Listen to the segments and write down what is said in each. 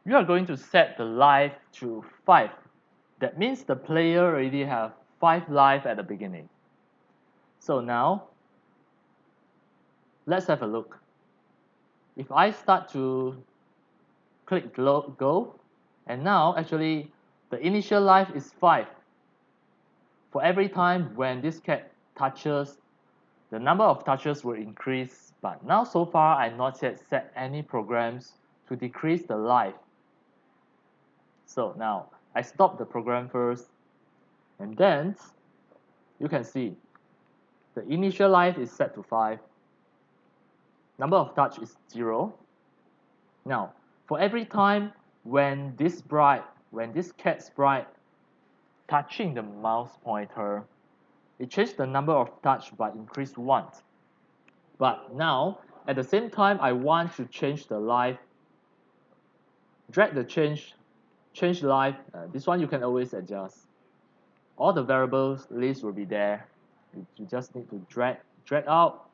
you are going to set the life to 5. That means the player already have 5 life at the beginning. So now, let's have a look. If I start to click go, and now actually the initial life is 5. For every time when this cat touches, the number of touches will increase, but now so far I not yet set any programs to decrease the life. So now I stop the program first, and then you can see the initial life is set to 5. Number of touch is 0. Now, for every time when this cat sprite touching the mouse pointer, it changed the number of touch by increase 1. But now, at the same time, I want to change the life, drag the change life. This one you can always adjust. All the variables list will be there. You just need to drag out,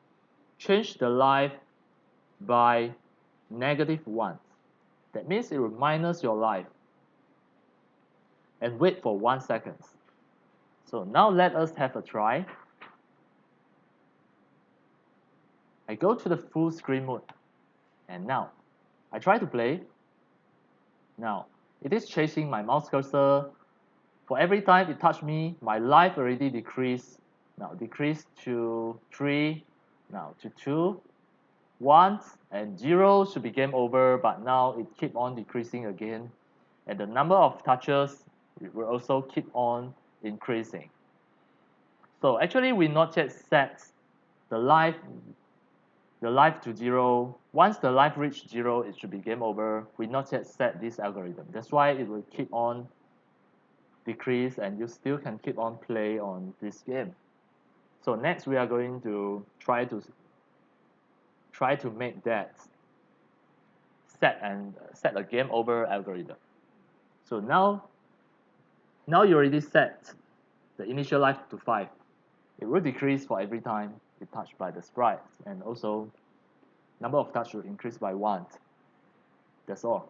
change the life by -1. That means it will minus your life and wait for 1 second. So now let us have a try. I go to the full screen mode, and now I try to play. Now it is chasing my mouse cursor. For every time it touched me, my life already decreased. Now decreased to 3, now to 2, 1, and 0 should be game over, but now it keep on decreasing again, and the number of touches will also keep on increasing. So actually we not yet set the life to 0. Once the life reach 0, it should be game over. We not yet set this algorithm. That's why it will keep on decrease, and you still can keep on play on this game. So next we are going to try to make that set a game over algorithm. So now you already set the initial life to 5. It will decrease for every time it touched by the sprite, and also number of touch will increase by 1. That's all.